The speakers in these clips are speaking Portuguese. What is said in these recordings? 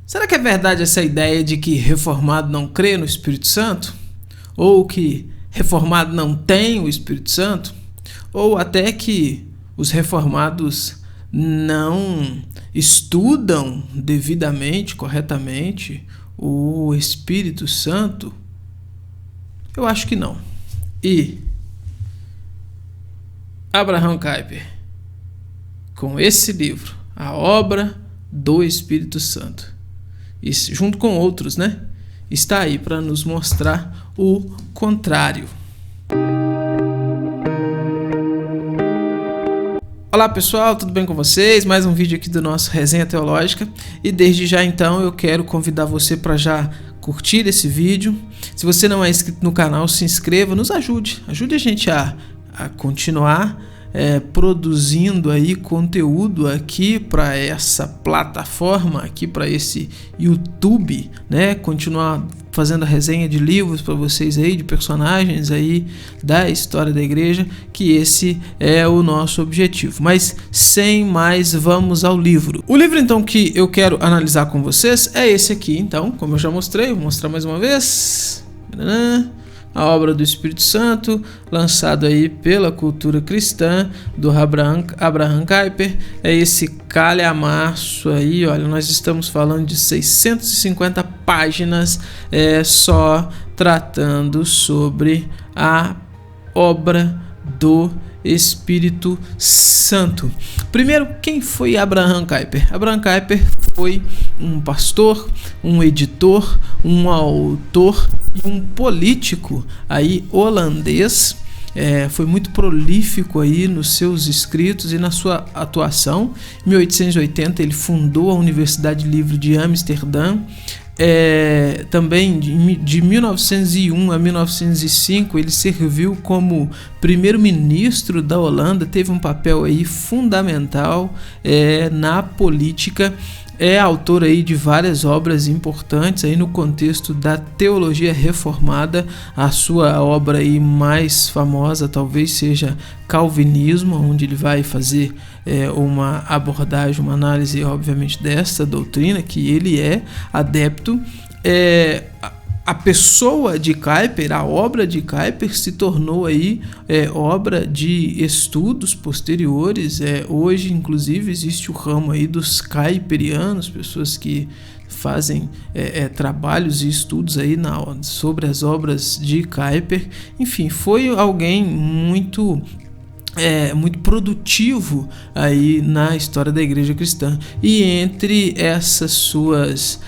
Será que é verdade essa ideia de que reformado não crê no Espírito Santo? Ou que reformado não tem o Espírito Santo? Ou até que os reformados não estudam devidamente, corretamente o Espírito Santo? Eu acho que não. E Abraham Kuyper, com esse livro, A Obra do Espírito Santo, e junto com outros, está aí para nos mostrar o contrário. Olá pessoal, tudo bem com vocês? Mais um vídeo aqui do nosso Resenha Teológica, e desde já então eu quero convidar você para já curtir esse vídeo. Se você não é inscrito no canal, se inscreva, nos ajude a gente a continuar produzindo aí conteúdo aqui para essa plataforma, aqui para esse YouTube, continuar fazendo a resenha de livros para vocês aí, de personagens aí da história da igreja, que esse é o nosso objetivo. Mas sem mais, vamos ao livro. O livro então que eu quero analisar com vocês é esse aqui, então, como eu já mostrei, vou mostrar mais uma vez. A Obra do Espírito Santo, lançado aí pela Cultura Cristã, do Abraham Kuyper. É esse calhamaço aí, olha, nós estamos falando de 650 páginas, só tratando sobre a obra do Espírito Santo. Primeiro, quem foi Abraham Kuyper? Abraham Kuyper foi um pastor, um editor, um autor e um político aí holandês. Foi muito prolífico aí nos seus escritos e na sua atuação. Em 1880 ele fundou a Universidade Livre de Amsterdã. Também de 1901 a 1905 ele serviu como primeiro-ministro da Holanda, teve um papel aí fundamental na política. É autor aí de várias obras importantes aí no contexto da teologia reformada. A sua obra aí mais famosa talvez seja Calvinismo, onde ele vai fazer uma abordagem, uma análise obviamente dessa doutrina que ele é adepto. A pessoa de Kuyper, a obra de Kuyper se tornou aí obra de estudos posteriores. Hoje, inclusive, existe o ramo aí dos Kuyperianos, pessoas que fazem trabalhos e estudos aí sobre as obras de Kuyper. Enfim, foi alguém muito produtivo aí na história da igreja cristã, e entre essas suas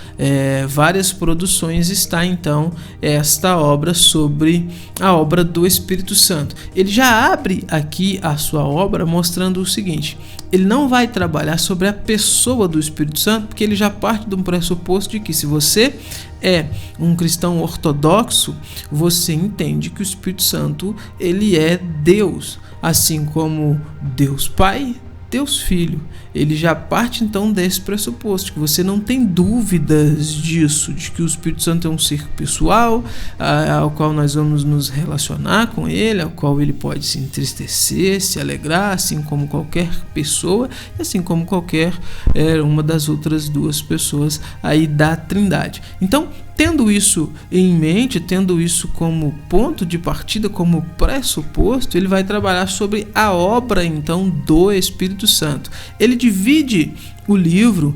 várias produções está então esta obra sobre a obra do Espírito Santo. Ele já abre aqui a sua obra mostrando o seguinte: ele não vai trabalhar sobre a pessoa do Espírito Santo, porque ele já parte de um pressuposto de que se você é um cristão ortodoxo, você entende que o Espírito Santo ele é Deus, assim como Deus Pai, Deus Filho. Ele já parte então desse pressuposto, que você não tem dúvidas disso, de que o Espírito Santo é um ser pessoal, ao qual nós vamos nos relacionar com ele, ao qual ele pode se entristecer, se alegrar, assim como qualquer pessoa, assim como qualquer uma das outras duas pessoas aí da Trindade. Então, tendo isso em mente, tendo isso como ponto de partida, como pressuposto, ele vai trabalhar sobre a obra então do Espírito Santo. Ele divide o livro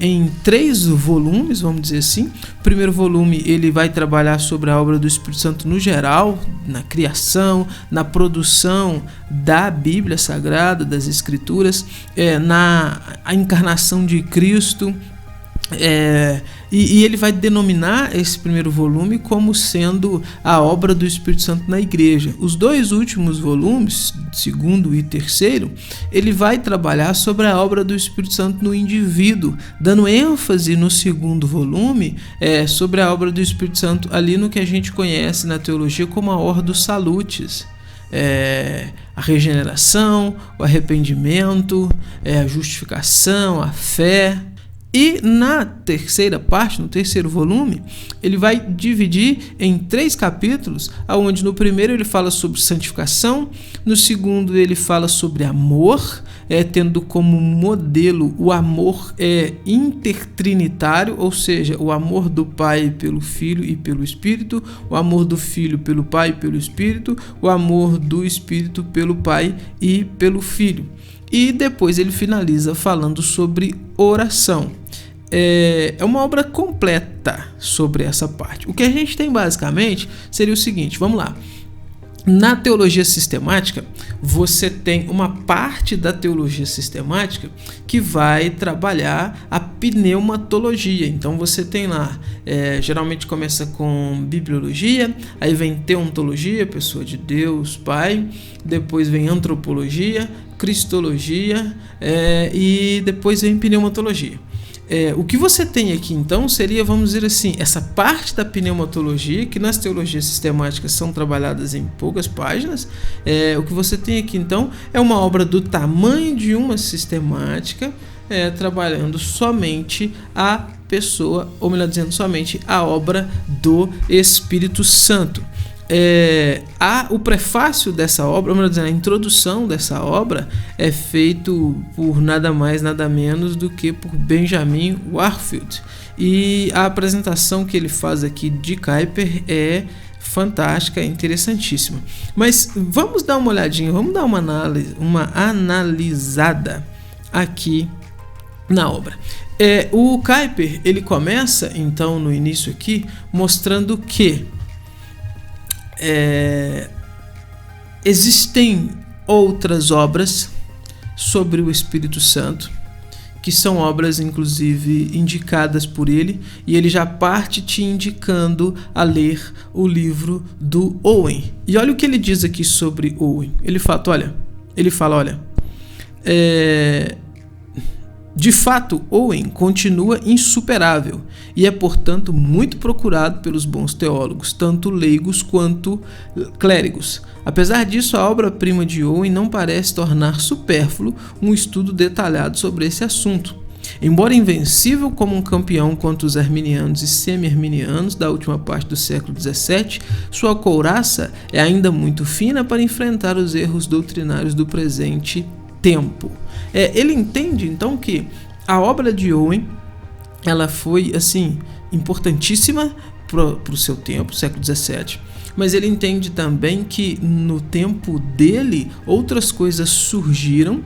em 3 volumes, vamos dizer assim. O primeiro volume ele vai trabalhar sobre a obra do Espírito Santo no geral, na criação, na produção da Bíblia Sagrada, das Escrituras, na encarnação de Cristo. E ele vai denominar esse primeiro volume como sendo a obra do Espírito Santo na igreja. Os 2 últimos volumes, segundo e terceiro, ele vai trabalhar sobre a obra do Espírito Santo no indivíduo, dando ênfase no segundo volume sobre a obra do Espírito Santo ali no que a gente conhece na teologia como a Ordo Salutis. A regeneração, o arrependimento, a justificação, a fé E na terceira parte, no terceiro volume, ele vai dividir em 3 capítulos, onde no primeiro ele fala sobre santificação, no segundo ele fala sobre amor, tendo como modelo o amor intertrinitário, ou seja, o amor do Pai pelo Filho e pelo Espírito, o amor do Filho pelo Pai e pelo Espírito, o amor do Espírito pelo Pai e pelo Filho. E depois ele finaliza falando sobre oração. É uma obra completa sobre essa parte. O que a gente tem basicamente seria o seguinte, vamos lá. Na teologia sistemática, você tem uma parte da teologia sistemática que vai trabalhar a pneumatologia. Então você tem lá, geralmente começa com bibliologia, aí vem teontologia, pessoa de Deus, Pai, depois vem antropologia, cristologia e depois vem pneumatologia. O que você tem aqui então seria, vamos dizer assim, essa parte da pneumatologia que nas teologias sistemáticas são trabalhadas em poucas páginas. O que você tem aqui então é uma obra do tamanho de uma sistemática, trabalhando somente a pessoa, ou melhor dizendo, somente a obra do Espírito Santo. O prefácio dessa obra, ou melhor dizendo, a introdução dessa obra é feito por nada mais, nada menos do que por Benjamin Warfield. E a apresentação que ele faz aqui de Kuyper é fantástica, é interessantíssima. Mas vamos dar uma olhadinha, vamos dar uma analisada aqui na obra. O Kuyper, ele começa então no início aqui mostrando que existem outras obras sobre o Espírito Santo, que são obras inclusive indicadas por ele, e ele já parte te indicando a ler o livro do Owen. E olha o que ele diz aqui sobre Owen. Ele fala, olha, de fato, Owen continua insuperável e é, portanto, muito procurado pelos bons teólogos, tanto leigos quanto clérigos. Apesar disso, a obra-prima de Owen não parece tornar supérfluo um estudo detalhado sobre esse assunto. Embora invencível como um campeão contra os arminianos e semi-arminianos da última parte do século XVII, sua couraça é ainda muito fina para enfrentar os erros doutrinários do presente tempo. Ele entende então que a obra de Owen ela foi assim importantíssima para o seu tempo, século XVII, mas ele entende também que no tempo dele outras coisas surgiram,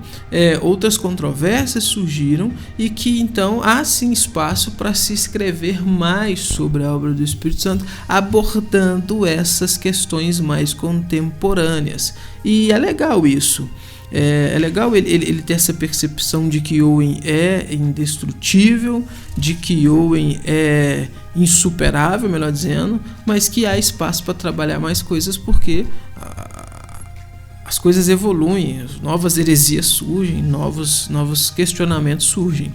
outras controvérsias surgiram, e que então há sim espaço para se escrever mais sobre a obra do Espírito Santo, abordando essas questões mais contemporâneas. E é legal isso. É legal ele ter essa percepção de que Owen é indestrutível, de que Owen é insuperável, melhor dizendo, mas que há espaço para trabalhar mais coisas, porque as coisas evoluem, novas heresias surgem, novos questionamentos surgem.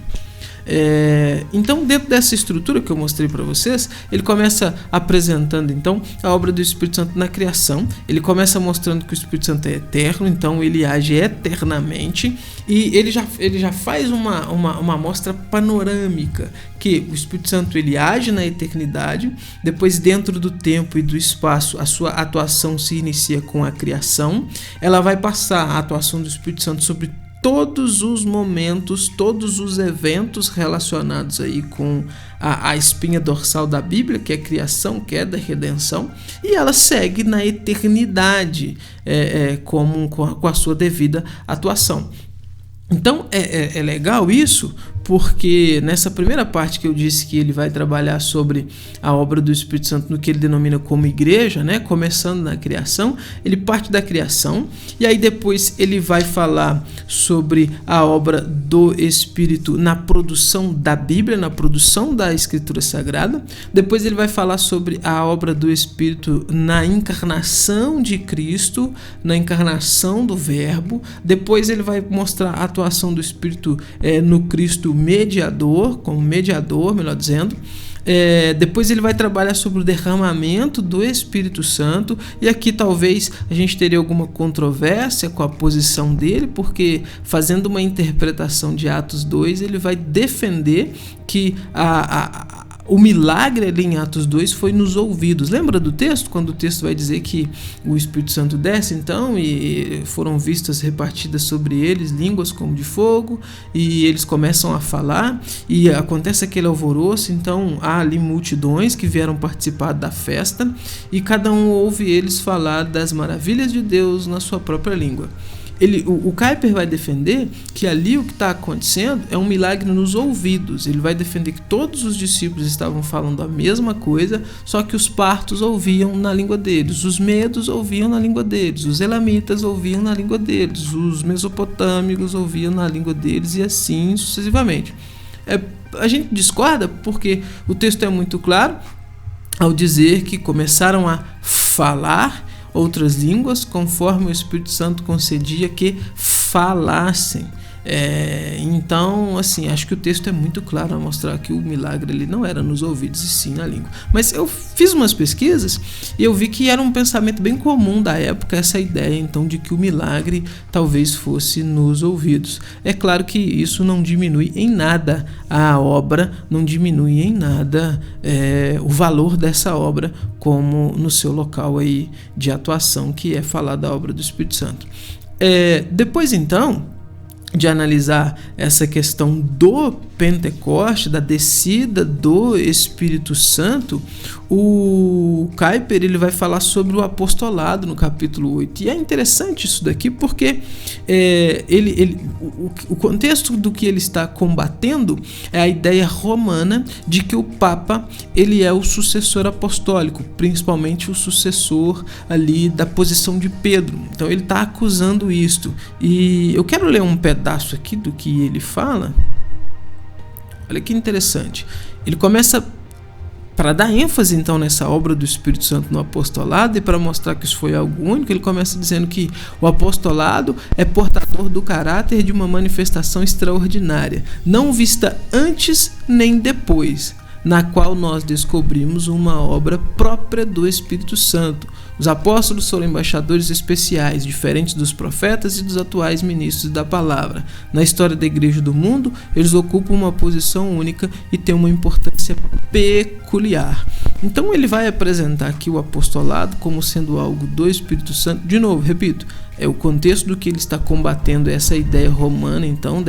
Então, dentro dessa estrutura que eu mostrei para vocês, ele começa apresentando então a obra do Espírito Santo na criação. Ele começa mostrando que o Espírito Santo é eterno, então ele age eternamente, e ele já faz uma amostra panorâmica que o Espírito Santo ele age na eternidade, depois dentro do tempo e do espaço a sua atuação se inicia com a criação. Ela vai passar a atuação do Espírito Santo sobre todos os momentos, todos os eventos relacionados aí com a espinha dorsal da Bíblia, que é a criação, queda, redenção, e ela segue na eternidade com a sua devida atuação. Então é legal isso, porque nessa primeira parte que eu disse que ele vai trabalhar sobre a obra do Espírito Santo no que ele denomina como igreja, né? Começando na criação, ele parte da criação, e aí depois ele vai falar sobre a obra do Espírito na produção da Bíblia, na produção da Escritura Sagrada. Depois ele vai falar sobre a obra do Espírito na encarnação de Cristo, na encarnação do Verbo. Depois ele vai mostrar a atuação do Espírito no Cristo como mediador, melhor dizendo. Depois ele vai trabalhar sobre o derramamento do Espírito Santo, e aqui talvez a gente teria alguma controvérsia com a posição dele, porque fazendo uma interpretação de Atos 2, ele vai defender que o milagre ali em Atos 2 foi nos ouvidos. Lembra do texto? Quando o texto vai dizer que o Espírito Santo desce, então, e foram vistas repartidas sobre eles línguas como de fogo, e eles começam a falar, e acontece aquele alvoroço. Então há ali multidões que vieram participar da festa, e cada um ouve eles falar das maravilhas de Deus na sua própria língua. O Kuyper vai defender que ali o que está acontecendo é um milagre nos ouvidos. Ele vai defender que todos os discípulos estavam falando a mesma coisa, só que os partos ouviam na língua deles, os medos ouviam na língua deles, os elamitas ouviam na língua deles, os mesopotâmicos ouviam na língua deles, e assim sucessivamente. A gente discorda porque o texto é muito claro ao dizer que começaram a falar outras línguas conforme o Espírito Santo concedia que falassem. Então, assim, acho que o texto é muito claro a mostrar que o milagre ele não era nos ouvidos e sim na língua. Mas eu fiz umas pesquisas e eu vi que era um pensamento bem comum da época essa ideia, então, de que o milagre talvez fosse nos ouvidos. É claro que isso não diminui em nada a obra, não diminui em nada o valor dessa obra, como no seu local aí de atuação, que é falar da obra do Espírito Santo. Depois, então, de analisar essa questão do Pentecoste, da descida do Espírito Santo, o Kuyper ele vai falar sobre o apostolado no capítulo 8. E é interessante isso daqui porque o contexto do que ele está combatendo é a ideia romana de que o Papa ele é o sucessor apostólico, principalmente o sucessor ali da posição de Pedro. Então ele está acusando isto. E eu quero ler um pedaço aqui do que ele fala. Olha que interessante. Ele começa, para dar ênfase então nessa obra do Espírito Santo no apostolado e para mostrar que isso foi algo único, ele começa dizendo que o apostolado é portador do caráter de uma manifestação extraordinária, não vista antes nem depois, na qual nós descobrimos uma obra própria do Espírito Santo. Os apóstolos foram embaixadores especiais, diferentes dos profetas e dos atuais ministros da palavra. Na história da igreja do mundo, eles ocupam uma posição única e têm uma importância peculiar. Então ele vai apresentar aqui o apostolado como sendo algo do Espírito Santo. De novo, repito, o contexto do que ele está combatendo essa ideia romana, então,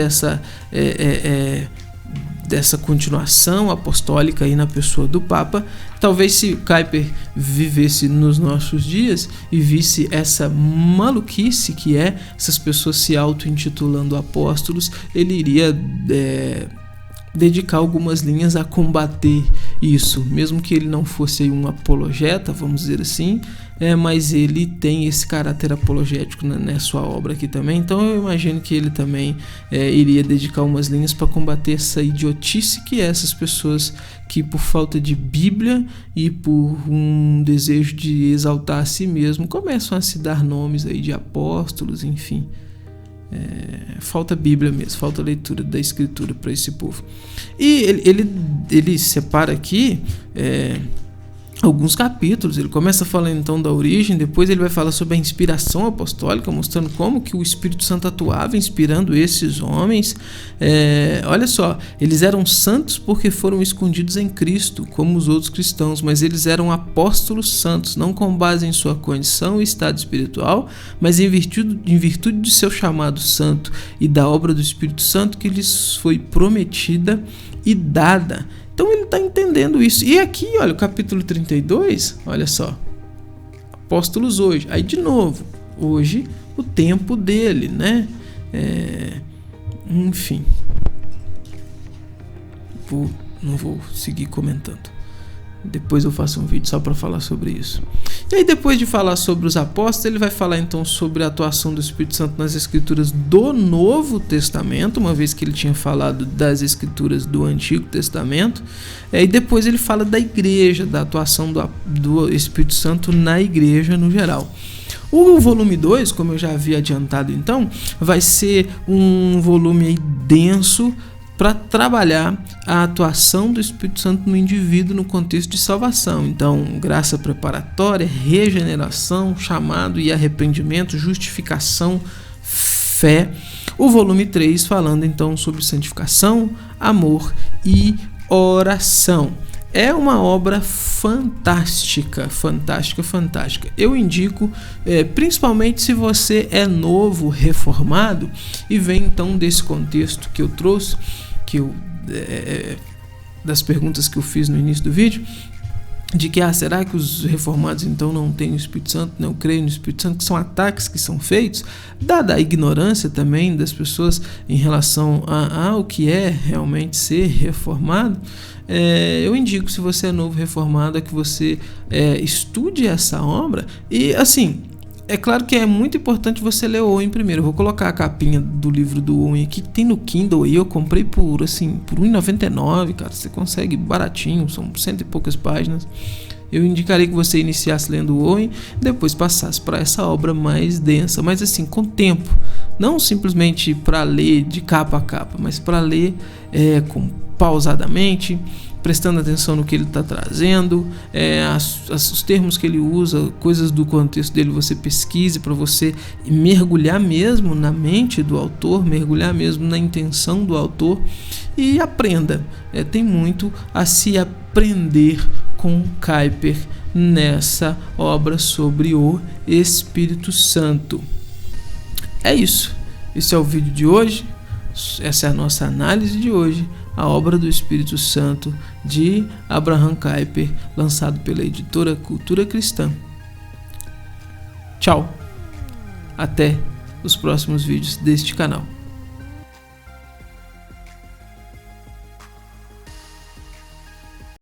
dessa continuação apostólica aí na pessoa do Papa. Talvez se Kuyper vivesse nos nossos dias e visse essa maluquice que é essas pessoas se auto-intitulando apóstolos, ele iria dedicar algumas linhas a combater isso, mesmo que ele não fosse um apologeta, vamos dizer assim, mas ele tem esse caráter apologético na sua obra aqui também. Então eu imagino que ele também iria dedicar umas linhas para combater essa idiotice que é essas pessoas que, por falta de Bíblia e por um desejo de exaltar a si mesmo, começam a se dar nomes aí de apóstolos, enfim. Falta Bíblia mesmo, falta leitura da Escritura para esse povo. E ele separa aqui alguns capítulos. Ele começa falando então da origem, depois ele vai falar sobre a inspiração apostólica, mostrando como que o Espírito Santo atuava inspirando esses homens. Olha só, eles eram santos porque foram escondidos em Cristo, como os outros cristãos, mas eles eram apóstolos santos, não com base em sua condição e estado espiritual, mas em virtude de seu chamado santo e da obra do Espírito Santo que lhes foi prometida e dada. Então ele está entendendo isso. E aqui, olha, o capítulo 32, olha só. Apóstolos hoje. Aí de novo, hoje o tempo dele, né? Enfim. Não vou seguir comentando. Depois eu faço um vídeo só para falar sobre isso. E aí, depois de falar sobre os apóstolos, ele vai falar então sobre a atuação do Espírito Santo nas escrituras do Novo Testamento, uma vez que ele tinha falado das do Antigo Testamento. E depois ele fala da igreja, da atuação do Espírito Santo na igreja no geral. O volume 2, como eu já havia adiantado então, vai ser um volume aí denso, para trabalhar a atuação do Espírito Santo no indivíduo no contexto de salvação. Então, graça preparatória, regeneração, chamado e arrependimento, justificação, fé. O volume 3 falando então sobre santificação, amor e oração. É uma obra fantástica, fantástica, fantástica. Eu indico, principalmente se você é novo, reformado, e vem então desse contexto que eu trouxe, das perguntas que eu fiz no início do vídeo, de que, será que os reformados então não têm o Espírito Santo, não creem no Espírito Santo, que são ataques que são feitos, dada a ignorância também das pessoas em relação ao que é realmente ser reformado. Eu indico, se você é novo reformado, que você estude essa obra. E assim, é claro que é muito importante você ler o Owen primeiro. Eu vou colocar a capinha do livro do Owen aqui, que tem no Kindle, e eu comprei por R$1,99, cara. Você consegue baratinho, são 100 e poucas páginas. Eu indicaria que você iniciasse lendo o Owen, depois passasse para essa obra mais densa, mas assim, com tempo. Não simplesmente para ler de capa a capa, mas para ler pausadamente, prestando atenção no que ele está trazendo, os termos que ele usa, coisas do contexto dele, você pesquise para você mergulhar mesmo na mente do autor, mergulhar mesmo na intenção do autor e aprenda. Tem muito a se aprender com Kuyper nessa obra sobre o Espírito Santo. É isso. Esse é o vídeo de hoje. Essa é a nossa análise de hoje, a obra do Espírito Santo de Abraham Kuyper, lançado pela editora Cultura Cristã. Tchau, até os próximos vídeos deste canal.